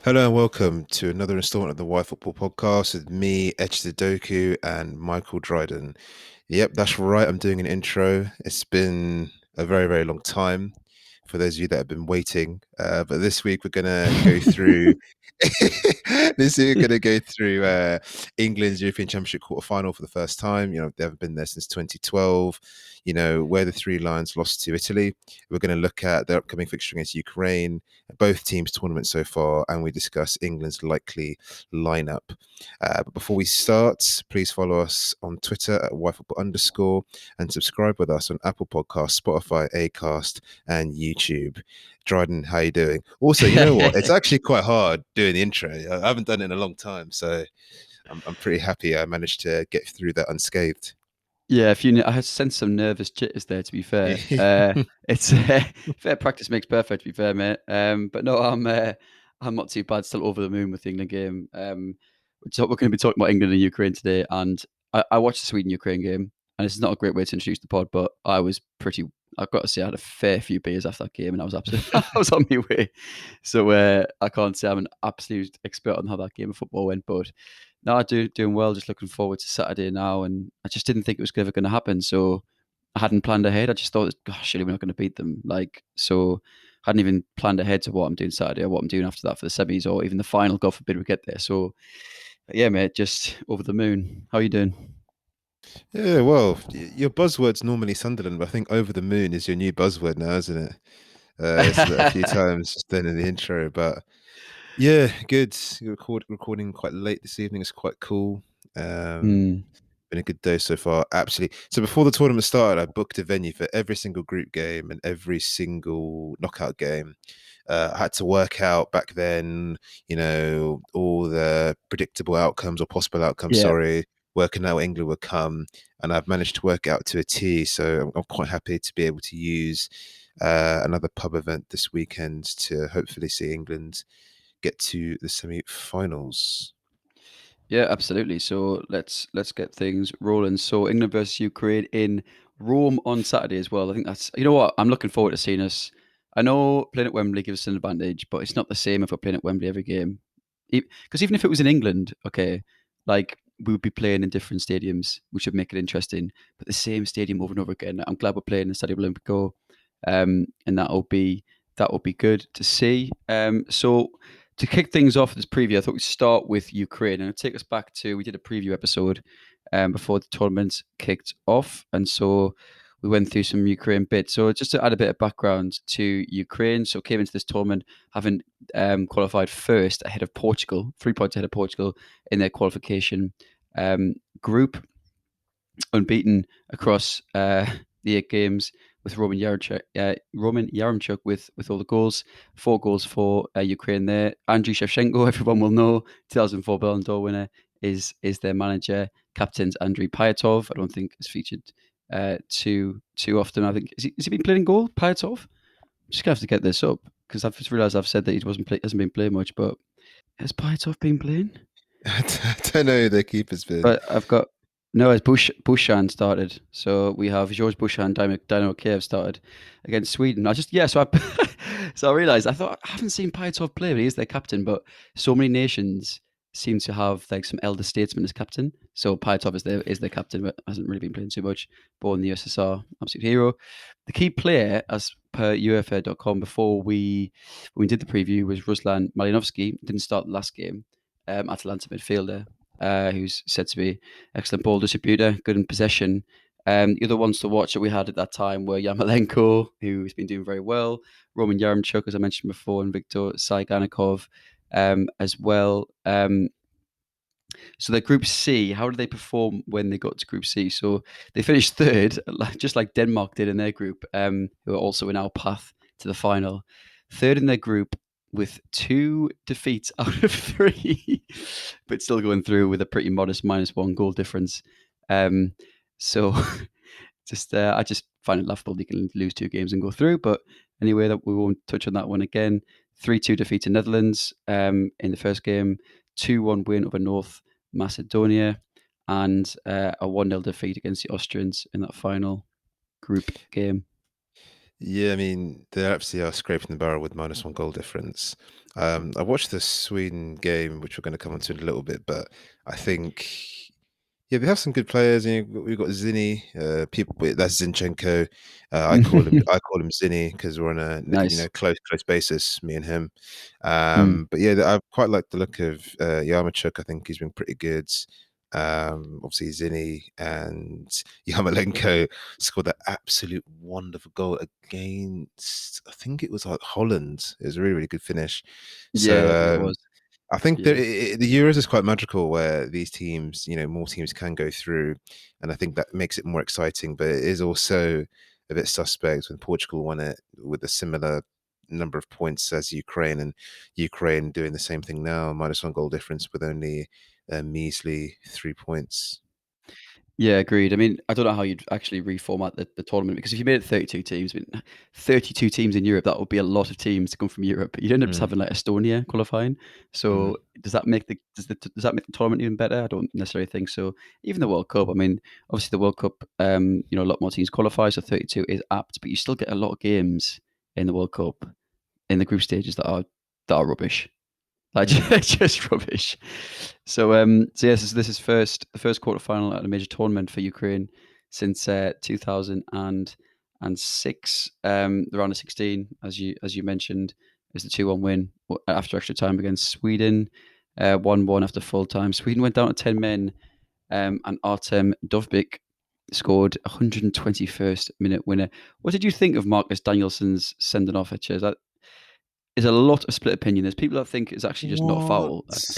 Hello and welcome to another installment of the Wyfutbol podcast with me, Doku, and Michael Dryden. Yep, that's right. I'm doing an intro. It's been a very, very long time for those of you that have been waiting. But this week we're gonna go through. This week we're gonna go through England's European Championship quarter final for the first time. They haven't been there since 2012. Where the three lions lost to Italy. We're going to look at their upcoming fixture against Ukraine, both teams' tournaments so far, and we discuss England's likely lineup. But before we start, please follow us on Twitter at @yfootball_ and subscribe with us on Apple Podcasts, Spotify, Acast, and YouTube. Dryden, how you doing? Also, you know what? It's actually quite hard doing the intro. I haven't done it in a long time, so I'm pretty happy I managed to get through that unscathed. Yeah, I had sensed some nervous jitters there. To be fair, it's fair practice makes perfect. To be fair, mate. But no, I'm not too bad. Still over the moon with the England game. So we're going to be talking about England and Ukraine today, and I watched the Sweden Ukraine game, and this is not a great way to introduce the pod, but I was pretty. I've got to say, I had a fair few beers after that game, and I was absolutely, I was on my way. So I can't say I'm an absolute expert on how that game of football went, but no, doing well. Just looking forward to Saturday now, and I just didn't think it was ever going to happen. So I hadn't planned ahead. I just thought, gosh, surely we're not going to beat them. So I hadn't even planned ahead to what I'm doing Saturday or what I'm doing after that for the semis or even the final. God forbid we get there. So yeah, mate, just over the moon. How are you doing? Yeah, well, your buzzword's normally Sunderland, but I think over the moon is your new buzzword now, isn't it? I said that a few times just then in the intro, but yeah, good. Recording quite late this evening. It's quite cool. Um, Mm, been a good day so far. Absolutely. So before the tournament started, I booked a venue for every single group game and every single knockout game. I had to work out back then, all the predictable outcomes or possible outcomes, yeah. sorry, working out England would come. And I've managed to work it out to a T. So I'm quite happy to be able to use another pub event this weekend to hopefully see England get to the semi-finals. Yeah, absolutely. So let's get things rolling. So England versus Ukraine in Rome on Saturday as well. I think that's what I'm looking forward to seeing us. I know playing at Wembley gives us an advantage, but it's not the same if we're playing at Wembley every game. Because even if it was in England, okay, like we would be playing in different stadiums, which would make it interesting. But the same stadium over and over again. I'm glad we're playing in Stadio Olimpico, and that will be good to see. So to kick things off this preview, I thought we'd start with Ukraine and take us back to we did a preview episode before the tournament kicked off, and so we went through some Ukraine bits. So just to add a bit of background to Ukraine, so came into this tournament having qualified first ahead of Portugal, 3 points ahead of Portugal in their qualification group, unbeaten across the 8 games with Roman Yaremchuk with all the goals, 4 goals for Ukraine there. Andriy Shevchenko, everyone will know, 2004 Ballon d'Or winner, is their manager. Captain's Andriy Pyatov. I don't think is featured too often. I think is he been playing goal, Pyatov? I'm just gonna have to get this up because I've just realised I've said that he hasn't been playing much, but has Pyatov been playing? I don't know who their keeper's been. But I've got no, as Bushan started. So we have George Bushan, Dynamo Kiev started against Sweden. So I realised I thought I haven't seen Pyatov play, but he is their captain. But so many nations seem to have like some elder statesman as captain. So Pyatov is their captain, but hasn't really been playing too much. Born in the USSR, absolute hero. The key player, as per UEFA.com, before when we did the preview, was Ruslan Malinovsky. Didn't start the last game. Atalanta midfielder, who's said to be excellent ball distributor, good in possession. The other ones to watch that we had at that time were Yamalenko, who's been doing very well, Roman Yaremchuk, as I mentioned before, and Viktor Saiganikov as well. So their Group C, how did they perform when they got to Group C? So they finished third, just like Denmark did in their group, who are also in our path to the final. Third in their group with 2 defeats out of 3, but still going through with a pretty modest -1 goal difference. So I just find it laughable you can lose 2 games and go through. But anyway, that we won't touch on that one again. 3-2 defeat to Netherlands in the first game, 2-1 win over North Macedonia, and a 1-0 defeat against the Austrians in that final group game. Yeah, I mean, they absolutely are scraping the barrel with -1 goal difference. I watched the Sweden game, which we're going to come on to in a little bit, but I think, yeah, they have some good players. You know, we've got Zinny, people that's Zinchenko. I call him Zinny because we're on a Nice. close basis, me and him. Mm. But yeah, I quite like the look of Yaremchuk. I think he's been pretty good. Obviously Zinny and Yarmolenko scored that absolute wonderful goal against, I think it was like Holland. It was a really, really good finish. Yeah, I think it So was. I think Yeah. the Euros is quite magical where these teams, more teams can go through, and I think that makes it more exciting. But it is also a bit suspect when Portugal won it with a similar number of points as Ukraine, and Ukraine doing the same thing now, -1 goal difference with only a measly 3 points. Yeah, agreed. I mean, I don't know how you'd actually reformat the tournament because if you made it 32 teams, I mean, 32 teams in Europe, that would be a lot of teams to come from Europe. You'd end up just Mm, having like Estonia qualifying. mm, So does that make the tournament even better? I don't necessarily think so. Even the World Cup, I mean, obviously the World Cup, a lot more teams qualify, so 32 is apt, but you still get a lot of games in the World Cup in the group stages that are rubbish. Like mm. just rubbish. So yes, this is the first quarterfinal at a major tournament for Ukraine since 2006. The round of 16, as you mentioned, is the 2-1 win after extra time against Sweden. 1-1 after full time. Sweden went down to 10 men, and Artem Dovbyk scored 121st minute winner. What did you think of Marcus Danielson's sending off at Chess? Is a lot of split opinion. There's people that think it's actually just not a What? foul. There's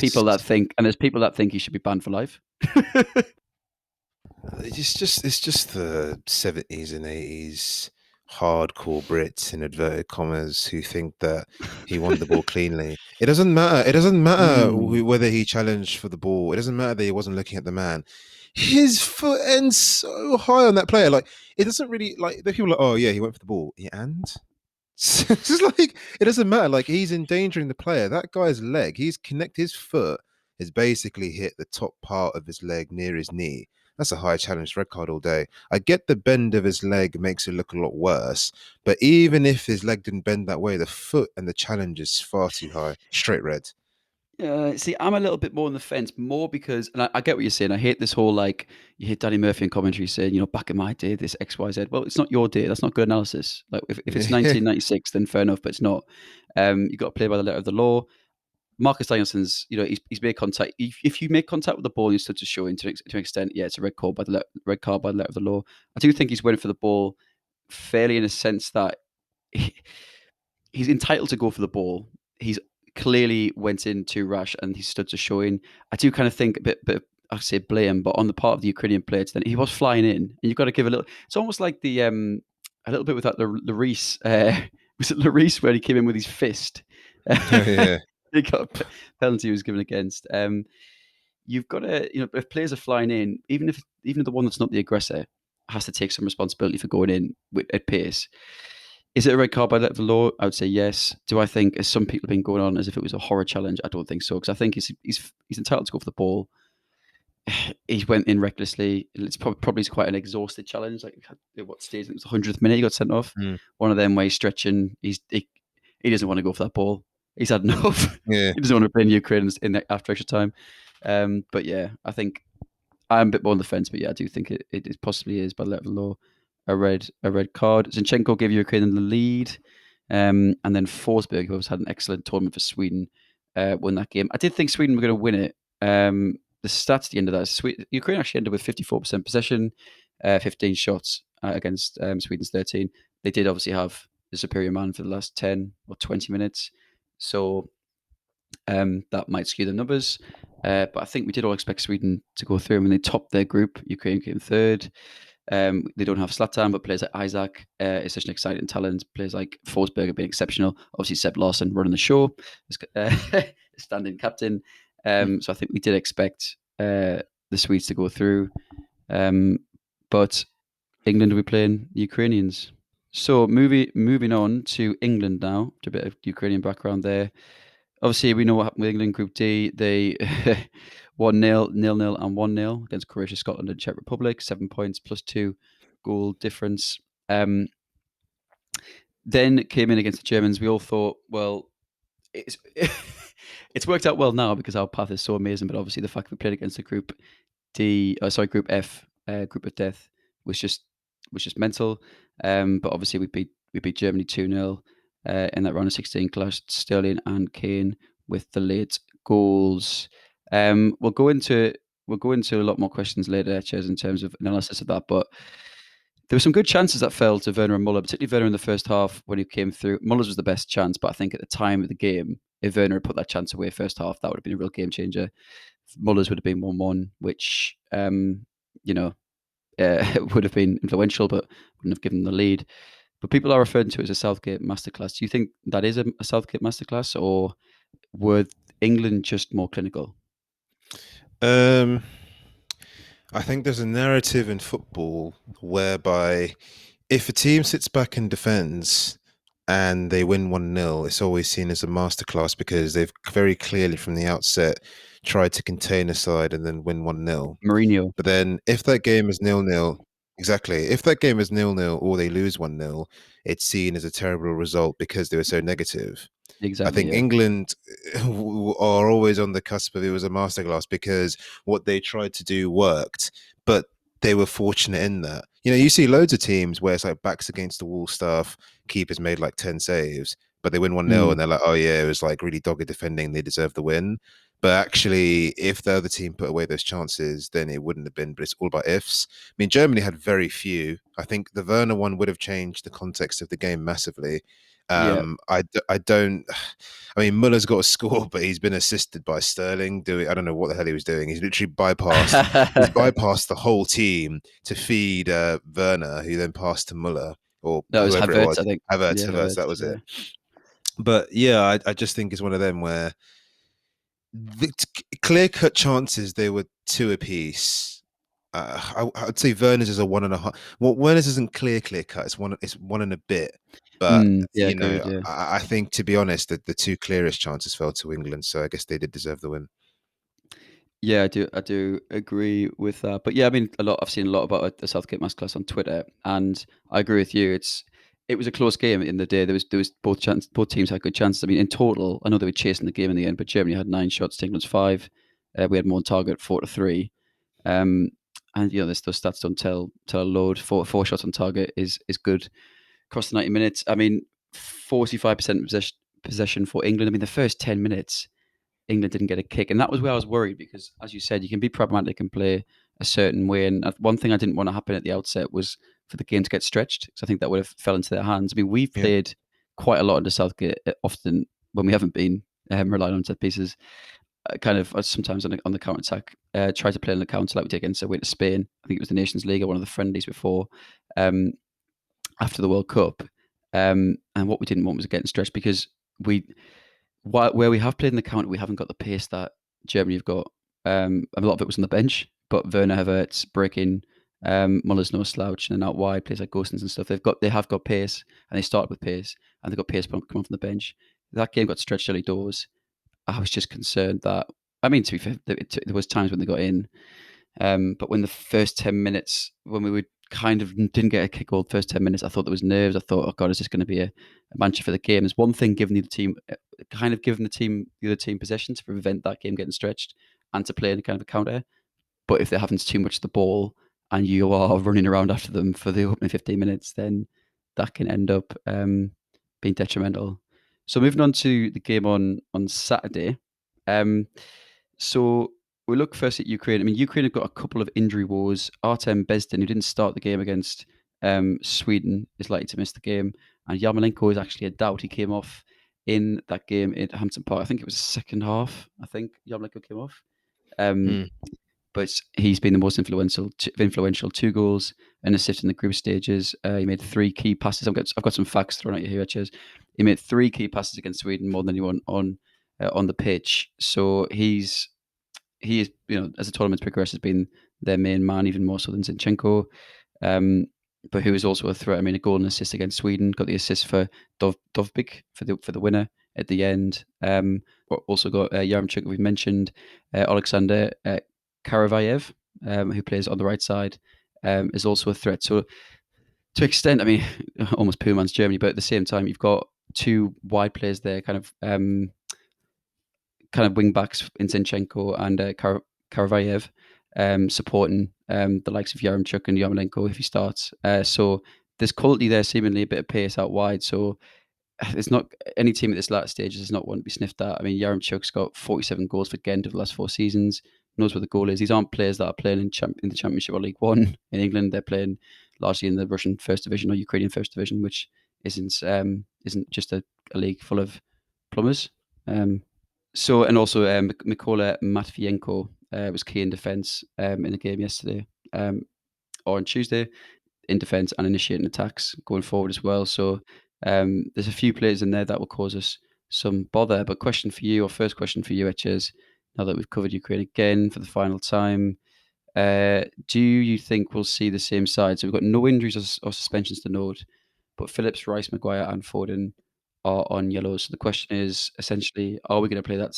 people that think he should be banned for life. It's just the 70s and 80s hardcore Brits in inverted commas who think that he won the ball cleanly. It doesn't matter. It doesn't matter Mm. whether he challenged for the ball. It doesn't matter that he wasn't looking at the man. His foot ends so high on that player. Like it doesn't really like the people are like, oh yeah, he went for the ball. Yeah, and it's just like it doesn't matter. Like he's endangering the player. That guy's leg, he's connect his foot has basically hit the top part of his leg near his knee. That's a high challenge, red card all day. I get the bend of his leg makes it look a lot worse, but even if his leg didn't bend that way, the foot and the challenge is far too high. Straight red. See, I'm a little bit more on the fence, more because, and I get what you're saying. I hate this whole like you hear Danny Murphy in commentary saying, back in my day, this X, Y, Z. Well, it's not your day. That's not good analysis. Like if it's Yeah. 1996, then fair enough, but it's not. You got to play by the letter of the law. Marcus Danielson's, he's made contact. If you make contact with the ball, you're still just showing to an extent. Yeah, it's a red card by the letter of the law. I do think he's waiting for the ball fairly in a sense that he, he's entitled to go for the ball. He's clearly went in too rash and he stood to showing. I do kind of think a bit I say blame, but on the part of the Ukrainian players, then he was flying in, and you've got to give a little. It's almost like a little bit with that Lloris. Was it Lloris where he came in with his fist? Oh, yeah. He got a penalty he was given against. You've got to, if players are flying in, even if the one that's not the aggressor has to take some responsibility for going in at pace. Is it a red card by letter of the law? I would say yes. Do I think, as some people have been going on, as if it was a horror challenge? I don't think so, because I think he's entitled to go for the ball. He went in recklessly. It's probably quite an exhausted challenge. Like at what stage? It was the 100th minute he got sent off. Mm, One of them where he's stretching. He doesn't want to go for that ball. He's had enough. yeah. He doesn't want to play in Ukraine in the after extra time. But yeah, I think I'm a bit more on the fence. But yeah, I do think it possibly is by letter of the law a red card. Zinchenko gave Ukraine the lead, and then Forsberg, who has had an excellent tournament for Sweden, won that game. I did think Sweden were going to win it. The stats at the end of that, Ukraine actually ended with 54% possession, 15 shots against Sweden's 13. They did obviously have the superior man for the last 10 or 20 minutes. So that might skew the numbers. But I think we did all expect Sweden to go through. I mean, they topped their group. Ukraine came third. They don't have Zlatan, but players like Isaac is such an exciting talent. Players like Forsberg have been exceptional. Obviously, Seb Larson running the show, standing captain. So I think we did expect the Swedes to go through. Um, but England will be playing the Ukrainians. So moving on to England now, to a bit of Ukrainian background there. Obviously, we know what happened with England Group D. They 1-0, 0-0, and 1-0 against Croatia, Scotland, and Czech Republic. 7 points plus 2 goal difference. Um, Then came in against the Germans. We all thought, well, it's it's worked out well now because our path is so amazing. But obviously, the fact that we played against the Group F, Group of Death, was just was just mental. But obviously, we beat Germany 2-0 in that round of 16. Clash Sterling and Kane with the late goals. We'll go into a lot more questions later, Ches, in terms of analysis of that. But there were some good chances that fell to Werner and Muller, particularly Werner in the first half when he came through. Muller's was the best chance, but I think at the time of the game, if Werner had put that chance away first half, that would have been a real game changer. Muller's would have been 1-1, which you know would have been influential, but wouldn't have given them the lead. But people are referring to it as a Southgate masterclass. Do you think that is a Southgate masterclass, or were England just more clinical? Um, I think there's a narrative in football whereby if a team sits back and defends and they win 1-0, it's always seen as a masterclass because they've very clearly from the outset tried to contain a side and then win 1-0. Mourinho, But then if that game is 0-0, exactly, if that game is 0-0 or they lose 1-0, it's seen as a terrible result because they were so negative. I exactly. think Yeah. England are always on the cusp of it was a masterclass because what they tried to do worked, but they were fortunate in that. You know, you see loads of teams where it's like backs against the wall stuff, keepers made like 10 saves, but they win 1-0 Mm, and they're like, oh yeah, it was like really dogged defending, they deserve the win. But actually, if the other team put away those chances, then it wouldn't have been. But it's all about ifs. I mean, Germany had very few. I think the Werner one would have changed the context of the game massively. yeah. I don't. I mean, Muller's got a score, but he's been assisted by Sterling doing. I don't know what the hell he was doing. He's literally bypassed. He's bypassed the whole team to feed Werner, who then passed to Muller or That was whoever it Havertz, was. I think. Havertz, Yeah, Havertz, that Havertz. was Yeah. it. But yeah, I just think it's one of them where the clear cut chances they were two apiece. I'd say Werner's is a 1.5. Well, Werner's isn't clear cut. It's one and a bit. But Yeah, agreed. Yeah. I think to be honest, that the two clearest chances fell to England. So I guess they did deserve the win. Yeah, I do agree with that. But yeah, I mean, I've seen a lot about the Southgate masterclass on Twitter, and I agree with you. It was a close game in the day. There was both teams had good chances. I mean, in total, I know they were chasing the game in the end, but Germany had 9 shots, to England's 5. We had more on target, 4-3. Um, and those stats don't tell a load. Four shots on target is good across the 90 minutes. I mean, 45% possession for England. I mean, the first 10 minutes, England didn't get a kick, and that was where I was worried because, as you said, you can be pragmatic and play a certain way. And one thing I didn't want to happen at the outset was for the game to get stretched, because I think that would have fell into their hands. I mean, we've Yeah, played quite a lot under Southgate, often when we haven't been relying on set pieces. Kind of sometimes on the counter attack, try to play on the counter like we did against away to Spain. I think it was the Nations League or one of the friendlies before, um, after the World Cup. And what we didn't want was getting stretched because we where we have played in the counter, we haven't got the pace that Germany have got. A lot of it was on the bench, but Werner Havertz breaking, Muller's no slouch, and then out wide plays like Gosens and stuff. They have got pace, and they started with pace, and they've got pace coming from the bench. That game got stretched early doors. I was just concerned that. I mean, to be fair, there was times when they got in, but when the first 10 minutes, when we would kind of didn't get a kick goal, the first 10 minutes, I thought there was nerves. I thought, oh god, is this going to be a mantra for the game? There's one thing giving the team, kind of giving the other team possession to prevent that game getting stretched and to play in a kind of a counter. But if they're having too much of the ball and you are running around after them for the opening 15 minutes, then that can end up being detrimental. So moving on to the game on Saturday. Um, so we look first at Ukraine. I mean, Ukraine have got a couple of injury woes. Artem Bezdin, who didn't start the game against Sweden, is likely to miss the game. And Yarmolenko is actually a doubt. He came off in that game at Hampton Park. I think it was the second half. I think Yarmolenko came off. Um, mm, but he's been the most influential 2 goals and assist in the group stages. He made 3 key passes. I've got some facts thrown at you here, Chaz. He made 3 key passes against Sweden, more than anyone on the pitch. So he is, as the tournament progresses, been their main man, even more so than Zinchenko. Um, but who is also a threat. I mean, a goal and assist against Sweden. Got the assist for Dovbik for the winner at the end. Also got Yaremchuk, we've mentioned, Alexander Karavayev, who plays on the right side, is also a threat. So to extent, I mean, almost poor man's Germany, but at the same time, you've got two wide players there, kind of wing backs in Zinchenko and Karavayev, supporting the likes of Yaremchuk and Yarmolenko if he starts. So there's quality there, seemingly a bit of pace out wide. So it's not any team at this latter stage is not one to be sniffed at. I mean, Yaremchuk's got 47 goals for Ghent over the last 4 seasons. Knows where the goal is. These aren't players that are playing in the Championship or League One in England. They're playing largely in the Russian First Division or Ukrainian First Division, which isn't just a league full of plumbers. So and also Mykola Matvienko was key in defence in the game yesterday or on Tuesday in defence and initiating attacks going forward as well. So there's a few players in there that will cause us some bother. But question for you, or first question for you, Etch, is now that we've covered Ukraine again for the final time, do you think we'll see the same side? So we've got no injuries or suspensions to note, but Phillips, Rice, Maguire, and Foden are on yellow. So the question is essentially, are we going to play that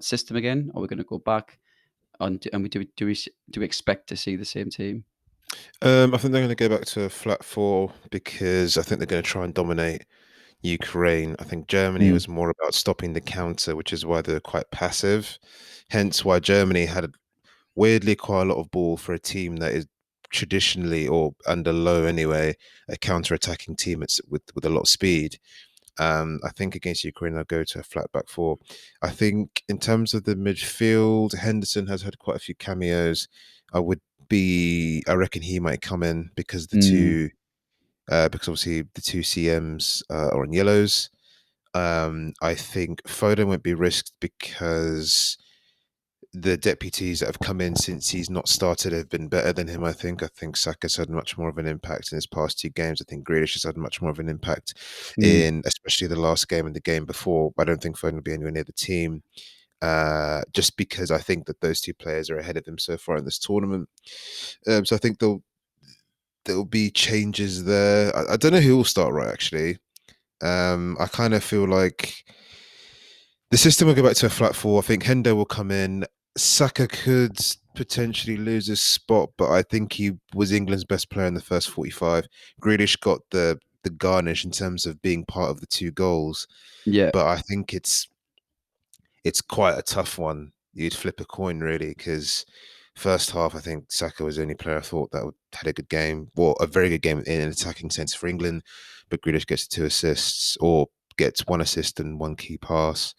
system again? Are we going to go back? And do we expect to see the same team? I think they're going to go back to a flat four because I think they're going to try and dominate Ukraine. I think Germany Mm. was more about stopping the counter, which is why they're quite passive. Hence why Germany had weirdly quite a lot of ball for a team that is traditionally or under low anyway, a counter-attacking team with a lot of speed. I think against Ukraine, I'll go to a flat back four. I think in terms of the midfield, Henderson has had quite a few cameos. I reckon he might come in because Mm. because obviously the two CMs are on yellows. I think Foden won't be risked because the deputies that have come in since he's not started have been better than him. I think Saka's had much more of an impact in his past two games. I think Grealish has had much more of an impact Mm. in especially the last game and the game before. I don't think Foden will be anywhere near the team. Just because I think that those two players are ahead of him so far in this tournament. So I think there'll be changes there. I don't know who will start right actually. I kind of feel like the system will go back to a flat four. I think Hendo will come in. Saka could potentially lose his spot, but I think he was England's best player in the first 45. Grealish got the garnish in terms of being part of the two goals, Yeah. but I think it's quite a tough one. You'd flip a coin really because first half I think Saka was the only player I thought that had a good game, well, a very good game in an attacking sense for England. But Grealish gets two assists or gets one assist and one key pass.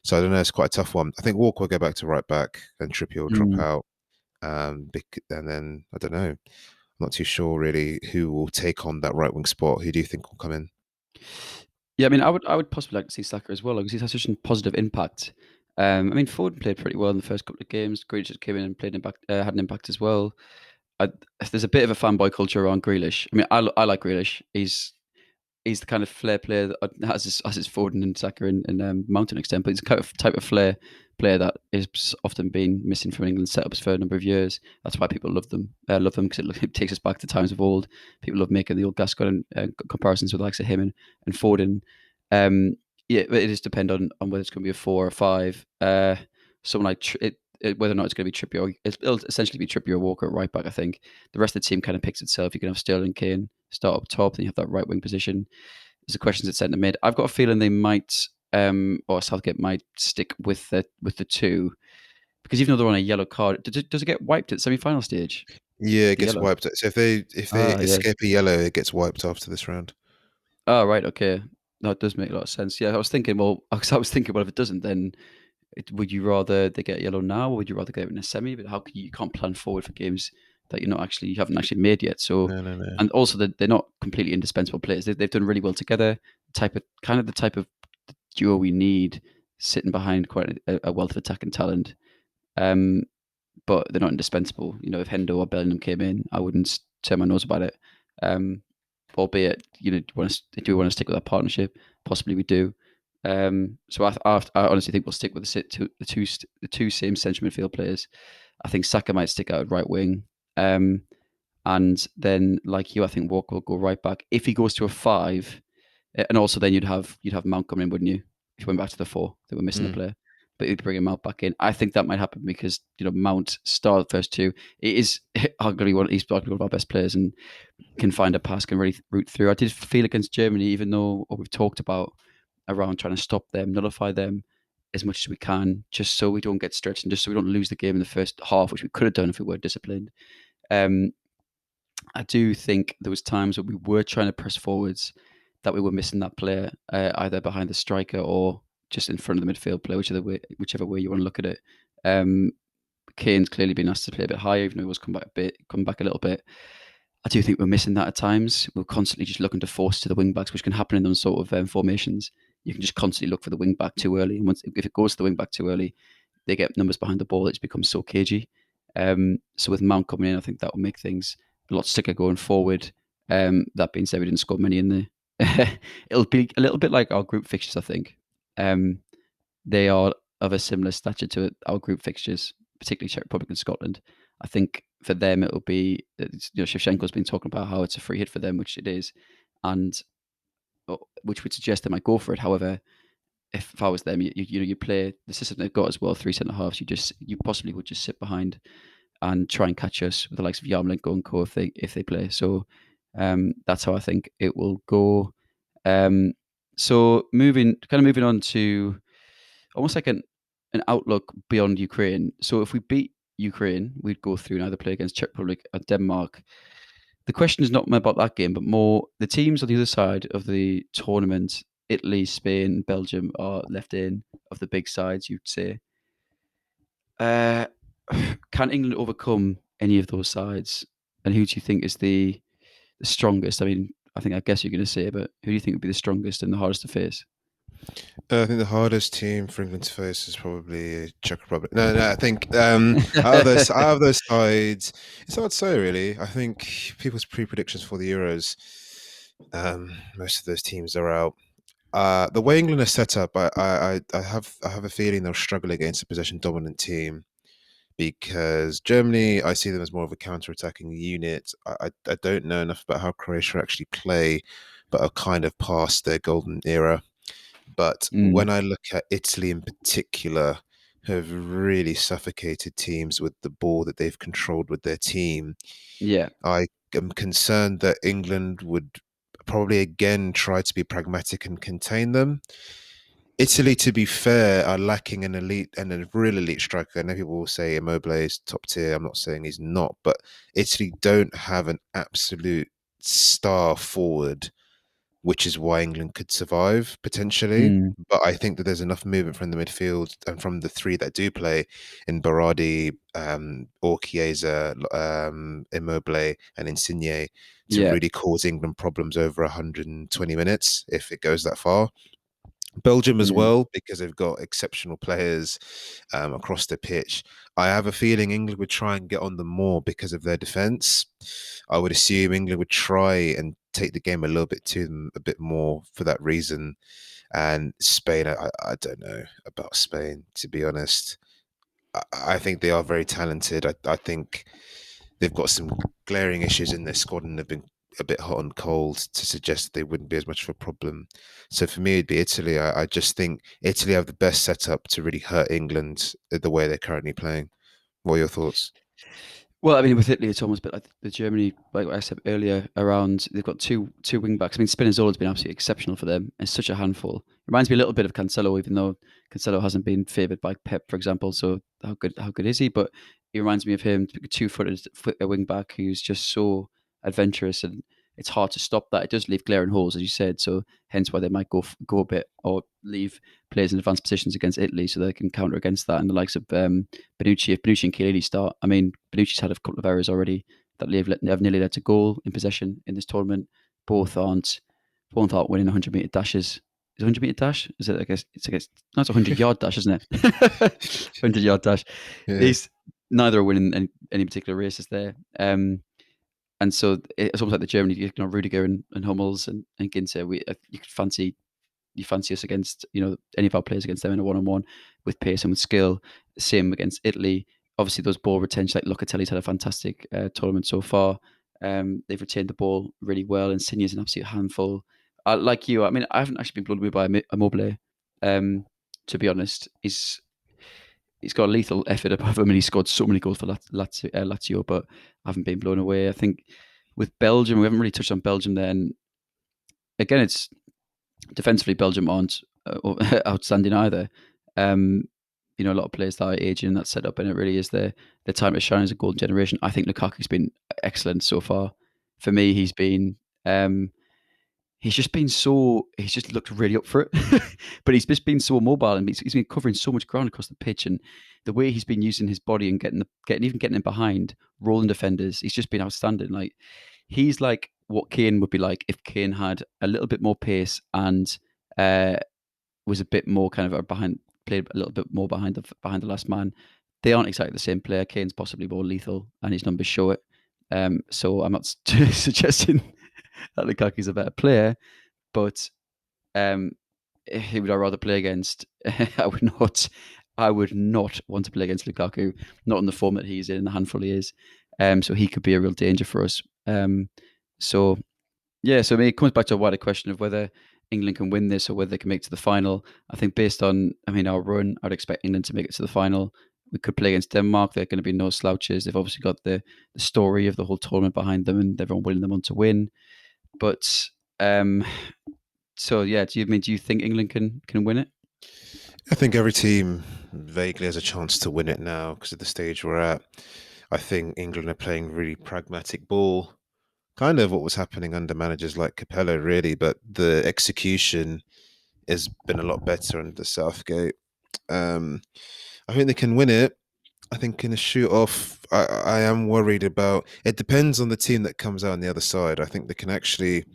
So I don't know. It's quite a tough one. I think Walker will go back to right back and Trippier will drop Mm. out. And then I don't know. I'm not too sure really who will take on that right wing spot. Who do you think will come in? Yeah, I mean, I would possibly like to see Saka as well because he's had such a positive impact. I mean, Foden played pretty well in the first couple of games. Grealish just came in and had an impact as well. I, there's a bit of a fanboy culture around Grealish. I mean, I like Grealish. He's the kind of flair player that has his Foden and Saka in Mount to an extent, but he's the kind of type of flair player that is often been missing from England's setups for a number of years. That's why people love them because it takes us back to times of old. People love making the old Gascoigne comparisons with the likes of him and Foden. Yeah, but it just depends on whether it's going to be a 4 or 5. Someone like whether or not it's going to be Trippier, it'll essentially be Trippier or Walker at right back. I think the rest of the team kind of picks itself. You can have Sterling, Kane start up top, then you have that right wing position. There's the questions at centre mid. I've got a feeling they might, or Southgate might stick with the two because even though they're on a yellow card, does it get wiped at semi-final stage? Yeah, it The gets yellow. wiped. So if they Yeah. escape a yellow, it gets wiped after this round. Oh, right. Okay. That does make a lot of sense. Yeah, I was thinking. Well, because I was thinking, well, if it doesn't, then would you rather they get yellow now, or would you rather get it in a semi? But how can you can't plan forward for games that you haven't actually made yet. So, No, no, no. and also they're not completely indispensable players. They've done really well together. The type of duo we need, sitting behind quite a wealth of attacking talent. Um, but they're not indispensable. If Hendo or Bellingham came in, I wouldn't turn my nose about it. Um, albeit, do we want to stick with that partnership? Possibly we do. So I honestly think we'll stick with the two same central midfield players. I think Saka might stick out at right wing. And then, like you, I think Walker will go right back. If he goes to a 5, and also then you'd have Mount coming in, wouldn't you? If you went back to the 4, they were missing a Mm. player. but he'd bring Mount back in. I think that might happen because Mount started the first two. It is arguably he's arguably one of our best players and can find a pass, can really root through. I did feel against Germany, even though what we've talked about around trying to stop them, nullify them as much as we can, just so we don't get stretched and just so we don't lose the game in the first half, which we could have done if we were disciplined. Um, I do think there was times when we were trying to press forwards that we were missing that player, either behind the striker or just in front of the midfield player, whichever way you want to look at it. Um, Kane's clearly been asked to play a bit higher, even though he was come back a little bit. I do think we're missing that at times. We're constantly just looking to force to the wing backs, which can happen in those sort of formations. You can just constantly look for the wing back too early, and if it goes to the wing back too early, they get numbers behind the ball. It just becomes so cagey. So with Mount coming in, I think that will make things a lot slicker going forward. That being said, we didn't score many in the. It'll be a little bit like our group fixtures, I think. They are of a similar stature to our group fixtures, particularly Czech Republic and Scotland. I think for them it'll be, Shevchenko's been talking about how it's a free hit for them, which it is, and which would suggest they might go for it. However, if I was them, you play the system they've got as well, three centre halves. You possibly would just sit behind and try and catch us with the likes of Yarmolenko and Co if they play. So that's how I think it will go. So moving on to almost like an outlook beyond Ukraine. So if we beat Ukraine, we'd go through and either play against Czech Republic or Denmark. The question is not about that game, but more the teams on the other side of the tournament. Italy, Spain, Belgium are left in of the big sides, you'd say. Uh, can England overcome any of those sides? And who do you think is the strongest? I mean, I guess you're going to say, but who do you think would be the strongest and the hardest to face? I think the hardest team for England to face is probably Czech Republic. No, I think out of those sides, it's hard to say really. I think people's pre-predictions for the Euros, most of those teams are out. The way England are set up, I have a feeling they'll struggle against a possession dominant team because Germany, I see them as more of a counter-attacking unit. I don't know enough about how Croatia actually play, but are kind of past their golden era. But when Mm, I look at Italy in particular, who have really suffocated teams with the ball that they've controlled with their team, yeah. I am concerned that England would probably again try to be pragmatic and contain them. Italy, to be fair, are lacking an elite and a real elite striker. I know people will say Immobile is top tier. I'm not saying he's not, but Italy don't have an absolute star forward, which is why England could survive potentially. Mm, But I think that there's enough movement from the midfield and from the three that do play in Berardi, or Chiesa, Immobile, and Insigne to yeah. really cause England problems over 120 minutes if it goes that far. Belgium as Mm, well, because they've got exceptional players across the pitch. I have a feeling England would try and get on them more because of their defence. I would assume England would try and take the game a little bit to them a bit more for that reason. And Spain, I don't know about Spain, to be honest. I think they are very talented. I think they've got some glaring issues in their squad and they've been a bit hot and cold to suggest they wouldn't be as much of a problem. So for me, it'd be Italy. I just think Italy have the best setup to really hurt England the way they're currently playing. What are your thoughts? Well, I mean, with Italy, it's almost a bit like the Germany, like I said earlier, around they've got two wing backs. I mean, Spinazzola's been absolutely exceptional for them. It's such a handful. Reminds me a little bit of Cancelo, even though Cancelo hasn't been favoured by Pep, for example. So how good is he? But he reminds me of him, two-footed wing back who's just so adventurous, and it's hard to stop that. It does leave glaring holes, as you said. So hence why they might go a bit or leave players in advanced positions against Italy, so they can counter against that. And the likes of Bonucci, if Bonucci and Chiellini start, I mean, Bonucci's had a couple of errors already that have nearly led to goal in possession in this tournament. Both aren't winning 100-meter dashes. Is it 100-meter dash? Is it? I guess it's no, it's a 100-yard dash, isn't it? 100-yard dash. Yeah. These neither are winning any particular races there. And so it's almost like the Germany, Rudiger and Hummels and Ginter. You could fancy us against any of our players against them in a one-on-one with pace and with skill. Same against Italy. Obviously, those ball retention, like Locatelli's had a fantastic tournament so far. They've retained the ball really well, and Sinya's an absolute handful. Like you, I mean, I haven't actually been blown away by Immobile. To be honest, he's got a lethal effort above him, and he scored so many goals for Lazio, but I haven't been blown away. I think with Belgium, we haven't really touched on Belgium there, and again, it's defensively Belgium aren't outstanding either. Um, a lot of players that are aging in that setup, and it really is their time to shine as a golden generation. I think Lukaku's been excellent so far. For me, um, he's just looked really up for it, but he's just been so mobile, and he's been covering so much ground across the pitch, and the way he's been using his body and getting in behind rolling defenders, he's just been outstanding. Like he's like what Kane would be like if Kane had a little bit more pace and uh, was a bit more kind of played a little bit more behind the last man. They aren't exactly the same player. Kane's possibly more lethal, and his numbers show it. So I'm not suggesting that Lukaku's a better player, but um, who would I rather play against? I would not. I would not want to play against Lukaku, not in the form that he's in, the handful he is. So he could be a real danger for us. So yeah, so I mean, it comes back to a wider question of whether England can win this or whether they can make it to the final. I think based on, our run, I'd expect England to make it to the final. We could play against Denmark. They're going to be no slouches. They've obviously got the story of the whole tournament behind them, and everyone willing them on to win. But um, so yeah, do you think England can win it? I think every team vaguely has a chance to win it now because of the stage we're at. I think England are playing really pragmatic ball, kind of what was happening under managers like Capello, really, but the execution has been a lot better under Southgate. Um, I think they can win it. I think in a shoot off, I am worried about. It depends on the team that comes out on the other side. I think they can actually,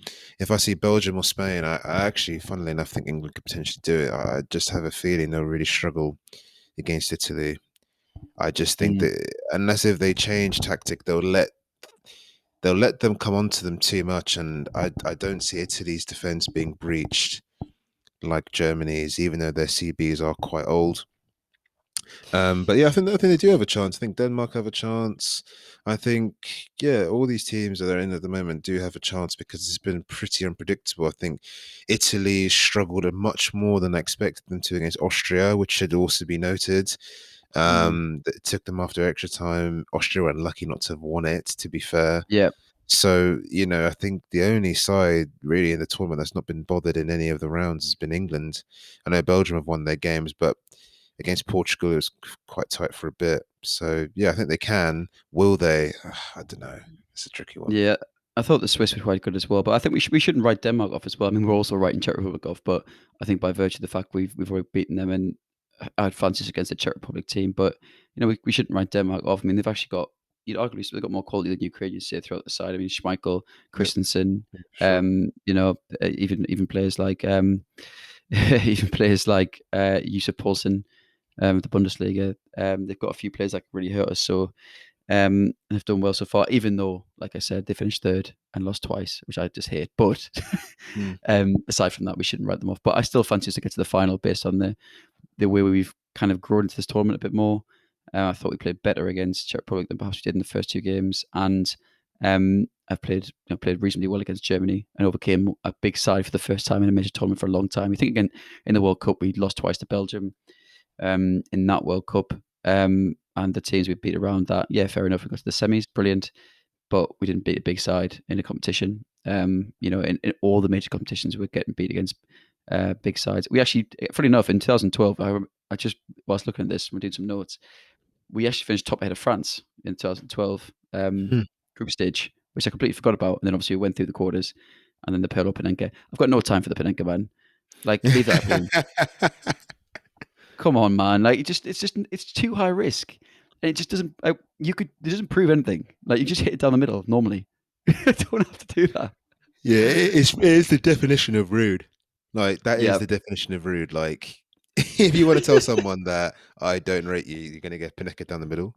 if I see Belgium or Spain, I actually, funnily enough, think England could potentially do it. I just have a feeling they'll really struggle against Italy. I just think Mm. that unless if they change tactic, they'll let them come onto them too much, and I don't see Italy's defense being breached like Germany's, even though their CBs are quite old. But yeah, I think they do have a chance. I think Denmark have a chance. I think yeah, all these teams that are in at the moment do have a chance because it's been pretty unpredictable. I think Italy struggled much more than I expected them to against Austria, which should also be noted. Mm. It took them after extra time. Austria were unlucky not to have won it, to be fair. Yeah. So, I think the only side really in the tournament that's not been bothered in any of the rounds has been England. I know Belgium have won their games, but against Portugal, it was quite tight for a bit. So, yeah, I think they can. Will they? I don't know. It's a tricky one. Yeah, I thought the Swiss were quite good as well, but I think we shouldn't write Denmark off as well. I mean, we're also writing Czech Republic off, but I think by virtue of the fact we've already beaten them, and I had fancies against the Czech Republic team, but we shouldn't write Denmark off. I mean, they've actually got arguably they've got more quality than Ukraine. You see it throughout the side. I mean, Schmeichel, Yep, Christensen, sure. even players like even players like Yusuf Poulsen, the Bundesliga. They've got a few players that can really hurt us. So and have done well so far, even though, like I said, they finished third and lost twice, which I just hate. But Mm. aside from that, we shouldn't write them off. But I still fancy us to get to the final based on the way we've kind of grown into this tournament a bit more. I thought we played better against Czech Republic than perhaps we did in the first two games, and I've played reasonably well against Germany and overcame a big side for the first time in a major tournament for a long time. You think again in the World Cup we lost twice to Belgium, in that World Cup. And the teams we beat around that, yeah, fair enough. We got to the semis, brilliant, but we didn't beat a big side in a competition. In all the major competitions, we're getting beat against big sides. We actually, funny enough, in 2012, I just whilst looking at this, we're doing some notes. We actually finished top ahead of France in 2012 Hmm. group stage, which I completely forgot about. And then obviously we went through the quarters, and then the Pearl Panenka. I've got no time for the Panenka, man. Like, leave that alone. Come on, man! Like it's too high risk, and it just doesn't. It doesn't prove anything. Like you just hit it down the middle normally. You don't have to do that. Yeah, it is the definition of rude. Like that is Yeah, the definition of rude. Like if you want to tell someone that I don't rate you, you're gonna get Pineka down the middle.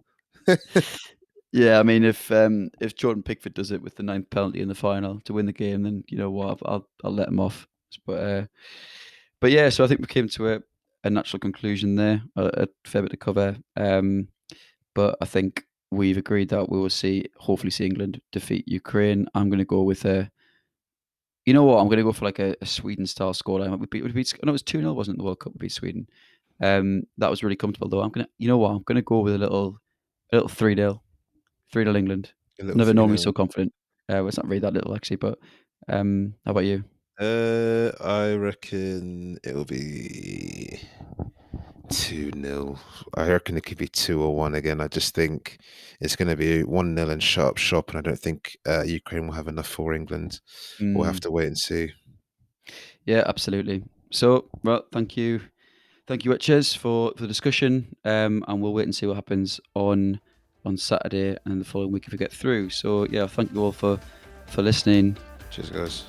yeah. I mean, if Jordan Pickford does it with the ninth penalty in the final to win the game, then you know what? I'll let him off. But uh, but yeah. So I think we came to a natural conclusion there. A fair bit to cover. But I think we've agreed that we will hopefully see England defeat Ukraine. I'm going to go with a. You know what? I'm going to go for like a Sweden style scoreline. We beat, no, it was 2-0, wasn't it? The World Cup we beat Sweden. That was really comfortable though. You know what? I'm gonna go with a little 3-0, 3-0 England. A little Never three normally nil. so confident. Well, it's not really that little actually, but how about you? I reckon it'll be 2-0. I reckon it could be 2 or 1 again. I just think it's going to be 1-0 and sharp shop, and I don't think Ukraine will have enough for England. We'll have Mm, to wait and see. yeah, absolutely. So, well, thank you, Witches, for the discussion. And we'll wait and see what happens on Saturday and the following week if we get through. So, yeah, thank you all for listening. Cheers, guys.